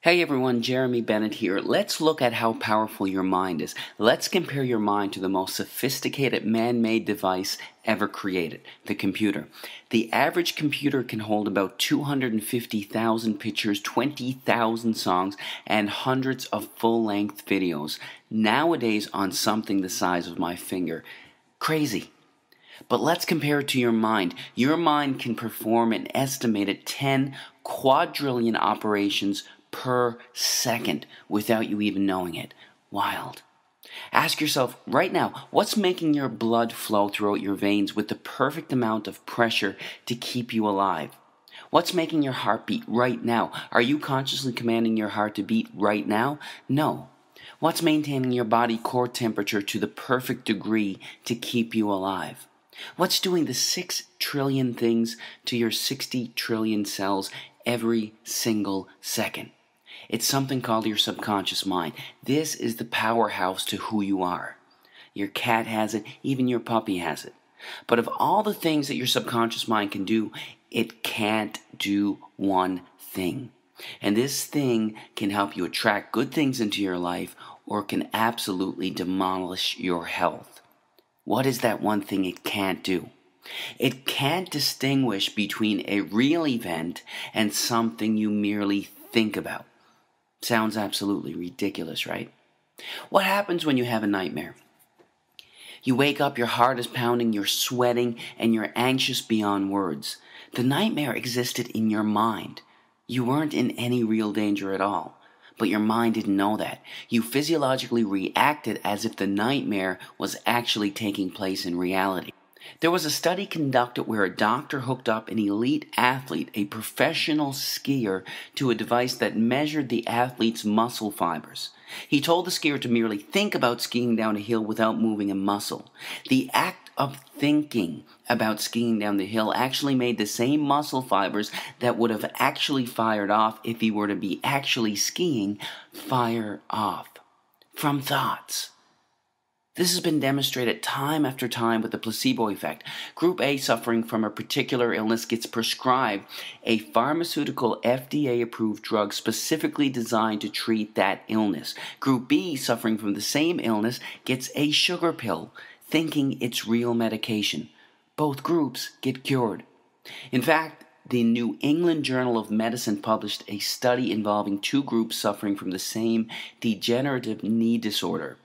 Hey everyone, Jeremy Bennett here. Let's look at how powerful your mind is. Let's compare your mind to the most sophisticated man-made device ever created, the computer. The average computer can hold about 250,000 pictures, 20,000 songs, and hundreds of full-length videos, nowadays on something the size of my finger. Crazy. But let's compare it to your mind. Your mind can perform an estimated 10 quadrillion operations per second without you even knowing it. Wild. Ask yourself right now, what's making your blood flow throughout your veins with the perfect amount of pressure to keep you alive? What's making your heart beat right now? Are you consciously commanding your heart to beat right now? No. What's maintaining your body core temperature to the perfect degree to keep you alive? What's doing the 6 trillion things to your 60 trillion cells every single second? It's something called your subconscious mind. This is the powerhouse to who you are. Your cat has it, even your puppy has it. But of all the things that your subconscious mind can do, it can't do one thing. And this thing can help you attract good things into your life or can absolutely demolish your health. What is that one thing it can't do? It can't distinguish between a real event and something you merely think about. Sounds absolutely ridiculous, right? What happens when you have a nightmare? You wake up, your heart is pounding, you're sweating, and you're anxious beyond words. The nightmare existed in your mind. You weren't in any real danger at all. But your mind didn't know that. You physiologically reacted as if the nightmare was actually taking place in reality. There was a study conducted where a doctor hooked up an elite athlete, a professional skier, to a device that measured the athlete's muscle fibers. He told the skier to merely think about skiing down a hill without moving a muscle. The act of thinking about skiing down the hill actually made the same muscle fibers that would have actually fired off if he were to be actually skiing fire off from thoughts. This has been demonstrated time after time with the placebo effect. Group A suffering from a particular illness gets prescribed a pharmaceutical FDA-approved drug specifically designed to treat that illness. Group B suffering from the same illness gets a sugar pill, thinking it's real medication. Both groups get cured. In fact, the New England Journal of Medicine published a study involving two groups suffering from the same degenerative knee disorder.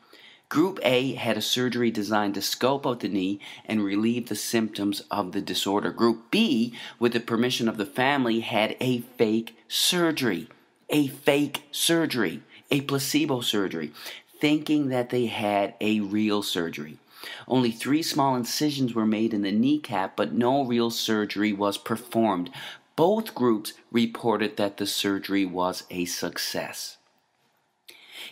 Group A had a surgery designed to scope out the knee and relieve the symptoms of the disorder. Group B, with the permission of the family, had a fake surgery, a placebo surgery, thinking that they had a real surgery. Only 3 small incisions were made in the kneecap, but no real surgery was performed. Both groups reported that the surgery was a success.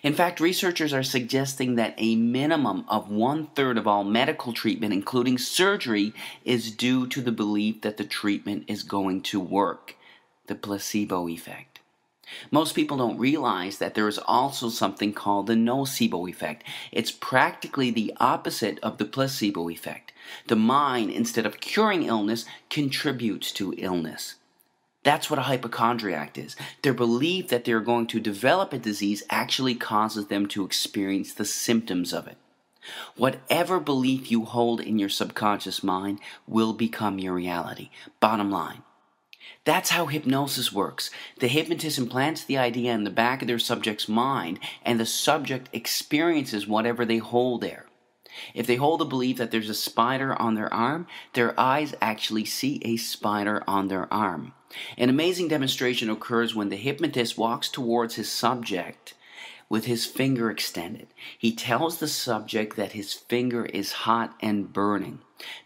In fact, researchers are suggesting that a minimum of 1/3 of all medical treatment, including surgery, is due to the belief that the treatment is going to work, the placebo effect. Most people don't realize that there is also something called the nocebo effect. It's practically the opposite of the placebo effect. The mind, instead of curing illness, contributes to illness. That's what a hypochondriac is. Their belief that they're going to develop a disease actually causes them to experience the symptoms of it. Whatever belief you hold in your subconscious mind will become your reality. Bottom line. That's how hypnosis works. The hypnotist implants the idea in the back of their subject's mind, and the subject experiences whatever they hold there. If they hold the belief that there's a spider on their arm, their eyes actually see a spider on their arm. An amazing demonstration occurs when the hypnotist walks towards his subject with his finger extended. He tells the subject that his finger is hot and burning.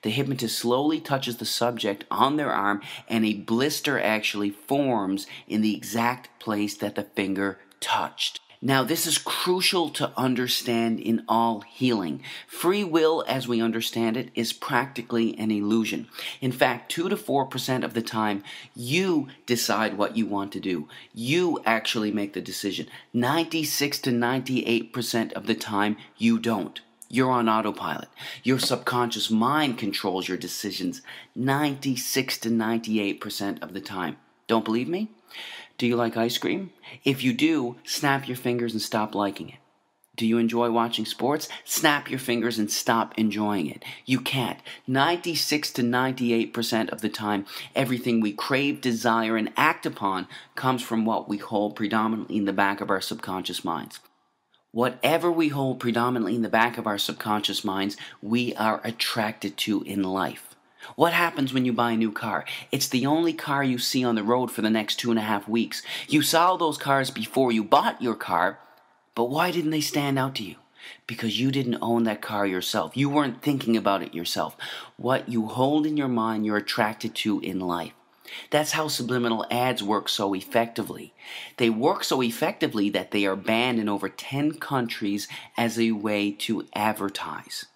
The hypnotist slowly touches the subject on their arm, and a blister actually forms in the exact place that the finger touched. Now, this is crucial to understand in all healing. Free will, as we understand it, is practically an illusion. In fact, 2 to 4% of the time, you decide what you want to do. You actually make the decision. 96 to 98% of the time, you don't. You're on autopilot. Your subconscious mind controls your decisions 96 to 98% of the time. Don't believe me? Do you like ice cream? If you do, snap your fingers and stop liking it. Do you enjoy watching sports? Snap your fingers and stop enjoying it. You can't. 96 to 98% of the time, everything we crave, desire, and act upon comes from what we hold predominantly in the back of our subconscious minds. Whatever we hold predominantly in the back of our subconscious minds, we are attracted to in life. What happens when you buy a new car? It's the only car you see on the road for the next 2.5 weeks. You saw those cars before you bought your car, but why didn't they stand out to you? Because you didn't own that car yourself. You weren't thinking about it yourself. What you hold in your mind, you're attracted to in life. That's how subliminal ads work so effectively. They work so effectively that they are banned in over 10 countries as a way to advertise.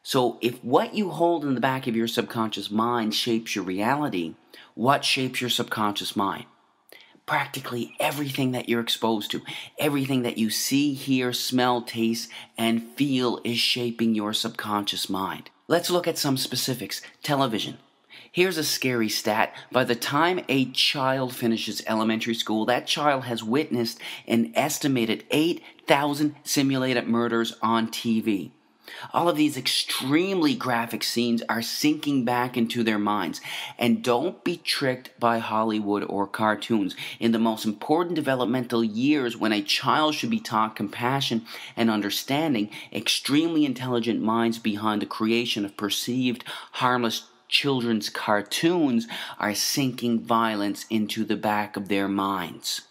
So if what you hold in the back of your subconscious mind shapes your reality, what shapes your subconscious mind? Practically everything that you're exposed to, everything that you see, hear, smell, taste, and feel is shaping your subconscious mind. Let's look at some specifics. Television. Here's a scary stat. By the time a child finishes elementary school, that child has witnessed an estimated 8,000 simulated murders on TV. All of these extremely graphic scenes are sinking back into their minds. And don't be tricked by Hollywood or cartoons. In the most important developmental years, when a child should be taught compassion and understanding, extremely intelligent minds behind the creation of perceived harmless children's cartoons are sinking violence into the back of their minds.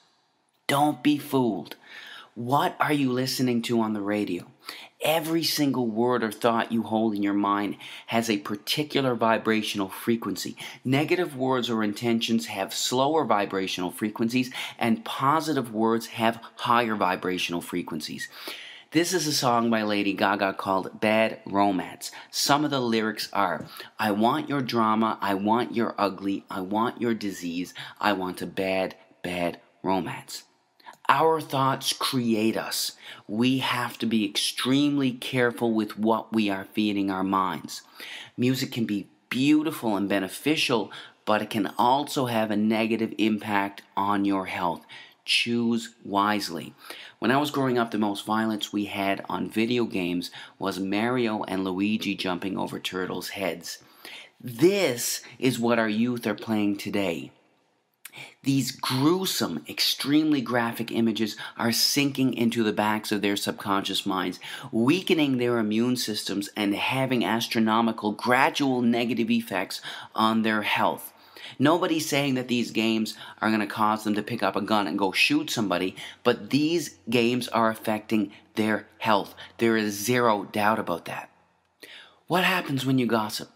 Don't be fooled. What are you listening to on the radio? Every single word or thought you hold in your mind has a particular vibrational frequency. Negative words or intentions have slower vibrational frequencies, and positive words have higher vibrational frequencies. This is a song by Lady Gaga called Bad Romance. Some of the lyrics are, I want your drama, I want your ugly, I want your disease, I want a bad, bad romance. Our thoughts create us. We have to be extremely careful with what we are feeding our minds. Music can be beautiful and beneficial, but it can also have a negative impact on your health. Choose wisely. When I was growing up, the most violence we had on video games was Mario and Luigi jumping over turtles' heads. This is what our youth are playing today. These gruesome, extremely graphic images are sinking into the backs of their subconscious minds, weakening their immune systems and having astronomical, gradual negative effects on their health. Nobody's saying that these games are going to cause them to pick up a gun and go shoot somebody, but these games are affecting their health. There is zero doubt about that. What happens when you gossip?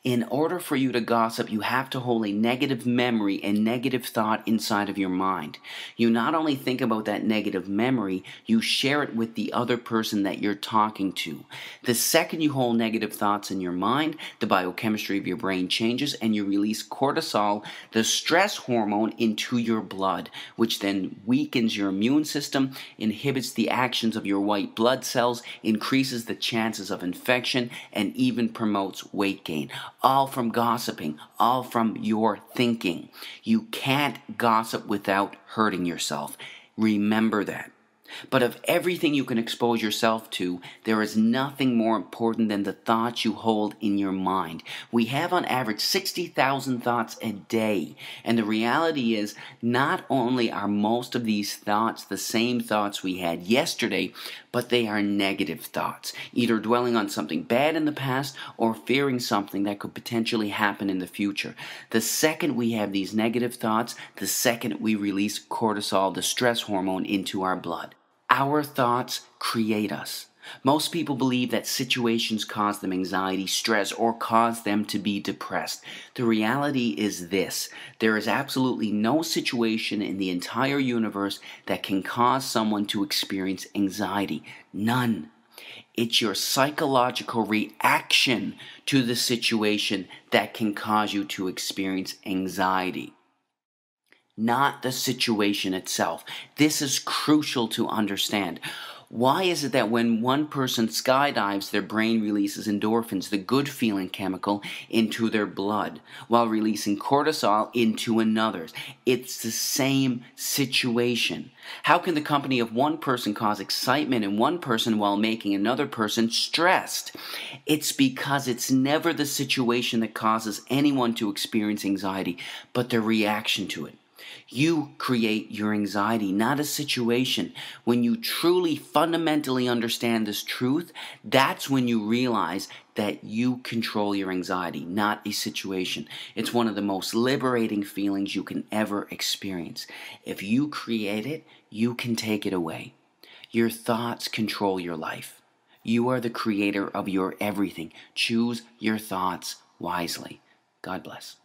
In order for you to gossip, you have to hold a negative memory and negative thought inside of your mind. You not only think about that negative memory, you share it with the other person that you're talking to. The second you hold negative thoughts in your mind, the biochemistry of your brain changes and you release cortisol, the stress hormone, into your blood, which then weakens your immune system, inhibits the actions of your white blood cells, increases the chances of infection, and even promotes weight gain. All from gossiping, all from your thinking. You can't gossip without hurting yourself. Remember that. But of everything you can expose yourself to, there is nothing more important than the thoughts you hold in your mind. We have on average 60,000 thoughts a day. And the reality is, not only are most of these thoughts the same thoughts we had yesterday, but they are negative thoughts, either dwelling on something bad in the past or fearing something that could potentially happen in the future. The second we have these negative thoughts, the second we release cortisol, the stress hormone, into our blood. Our thoughts create us. Most people believe that situations cause them anxiety, stress, or cause them to be depressed. The reality is this: there is absolutely no situation in the entire universe that can cause someone to experience anxiety. None. It's your psychological reaction to the situation that can cause you to experience anxiety, not the situation itself. This is crucial to understand. Why is it that when one person skydives, their brain releases endorphins, the good feeling chemical, into their blood, while releasing cortisol into another's? It's the same situation. How can the company of one person cause excitement in one person while making another person stressed? It's because it's never the situation that causes anyone to experience anxiety, but their reaction to it. You create your anxiety, not a situation. When you truly fundamentally understand this truth, that's when you realize that you control your anxiety, not a situation. It's one of the most liberating feelings you can ever experience. If you create it, you can take it away. Your thoughts control your life. You are the creator of your everything. Choose your thoughts wisely. God bless.